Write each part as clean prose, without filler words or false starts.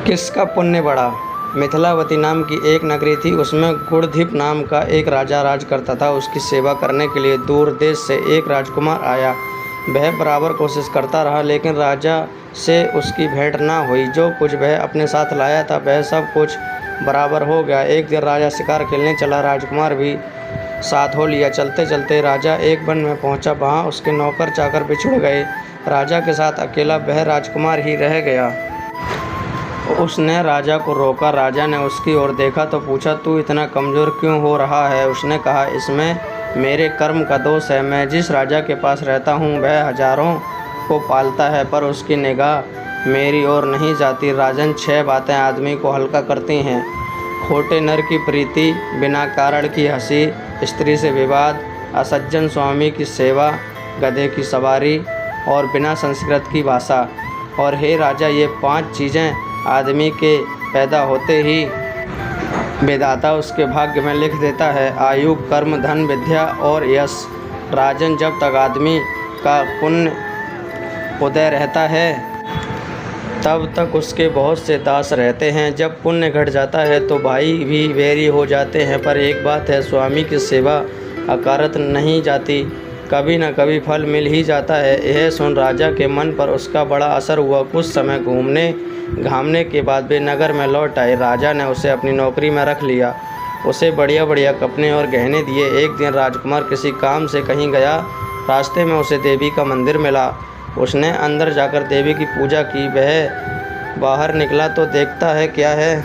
किसका पुण्य बढ़ा। मिथिलावती नाम की एक नगरी थी, उसमें गुणधिप नाम का एक राजा राज करता था। उसकी सेवा करने के लिए दूर देश से एक राजकुमार आया। वह बराबर कोशिश करता रहा, लेकिन राजा से उसकी भेंट ना हुई। जो कुछ वह अपने साथ लाया था वह सब कुछ बराबर हो गया। एक दिन राजा शिकार खेलने चला, राजकुमार भी साथ हो लिया। चलते चलते राजा एक वन में पहुंचा, वहां उसके नौकर चाकर बिछुड़ गए। राजा के साथ अकेला वह राजकुमार ही रह गया। उसने राजा को रोका। राजा ने उसकी ओर देखा तो पूछा, तू इतना कमज़ोर क्यों हो रहा है। उसने कहा, इसमें मेरे कर्म का दोष है। मैं जिस राजा के पास रहता हूँ वह हजारों को पालता है, पर उसकी निगाह मेरी ओर नहीं जाती। राजन, 6 बातें आदमी को हल्का करती हैं: खोटे नर की प्रीति, बिना कारण की हंसी, स्त्री से विवाद, असज्जन स्वामी की सेवा, गधे की सवारी और बिना संस्कृत की भाषा। और हे राजा, ये 5 चीज़ें आदमी के पैदा होते ही विधाता उसके भाग्य में लिख देता है: आयु, कर्म, धन, विद्या और यश। राजन, जब तक आदमी का पुण्य उदय रहता है तब तक उसके बहुत से दास रहते हैं। जब पुण्य घट जाता है तो भाई भी वैरी हो जाते हैं। पर एक बात है, स्वामी की सेवा अकारत नहीं जाती, कभी न कभी फल मिल ही जाता है। यह सुन राजा के मन पर उसका बड़ा असर हुआ। कुछ समय घूमने घामने के बाद वे नगर में लौट आए। राजा ने उसे अपनी नौकरी में रख लिया, उसे बढ़िया बढ़िया कपड़े और गहने दिए। एक दिन राजकुमार किसी काम से कहीं गया। रास्ते में उसे देवी का मंदिर मिला। उसने अंदर जाकर देवी की पूजा की। वह बाहर निकला तो देखता है क्या है,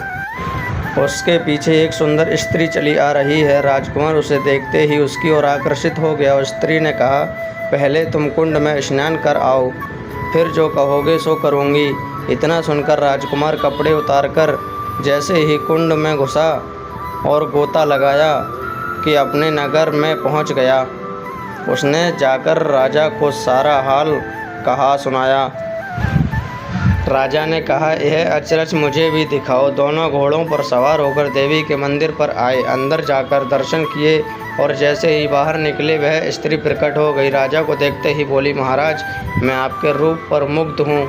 उसके पीछे एक सुंदर स्त्री चली आ रही है। राजकुमार उसे देखते ही उसकी ओर आकर्षित हो गया। उस स्त्री ने कहा, पहले तुम कुंड में स्नान कर आओ, फिर जो कहोगे सो करूँगी। इतना सुनकर राजकुमार कपड़े उतारकर जैसे ही कुंड में घुसा और गोता लगाया कि अपने नगर में पहुंच गया। उसने जाकर राजा को सारा हाल कहा सुनाया। राजा ने कहा, यह अचरज मुझे भी दिखाओ। दोनों घोड़ों पर सवार होकर देवी के मंदिर पर आए। अंदर जाकर दर्शन किए और जैसे ही बाहर निकले वह स्त्री प्रकट हो गई। राजा को देखते ही बोली, महाराज, मैं आपके रूप पर मुग्ध हूँ,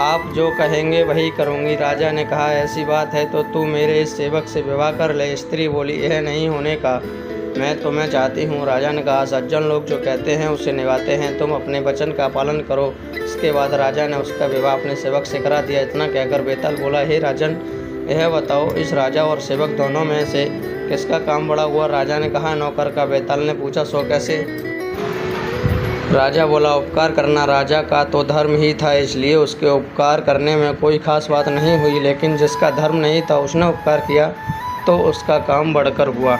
आप जो कहेंगे वही करूँगी। राजा ने कहा, ऐसी बात है तो तू मेरे इस सेवक से विवाह कर ले। स्त्री बोली, यह नहीं होने का, मैं तुम्हें चाहती हूँ। राजा ने कहा, सज्जन लोग जो कहते हैं उसे निभाते हैं, तुम अपने वचन का पालन करो। इसके बाद राजा ने उसका विवाह अपने सेवक से करा दिया। इतना कहकर बेताल बोला, हे राजन, यह बताओ, इस राजा और सेवक दोनों में से किसका काम बड़ा हुआ। राजा ने कहा, नौकर का। बेताल ने पूछा, सो कैसे। राजा बोला, उपकार करना राजा का तो धर्म ही था, इसलिए उसके उपकार करने में कोई खास बात नहीं हुई। लेकिन जिसका धर्म नहीं था उसने उपकार किया तो उसका काम बढ़कर हुआ।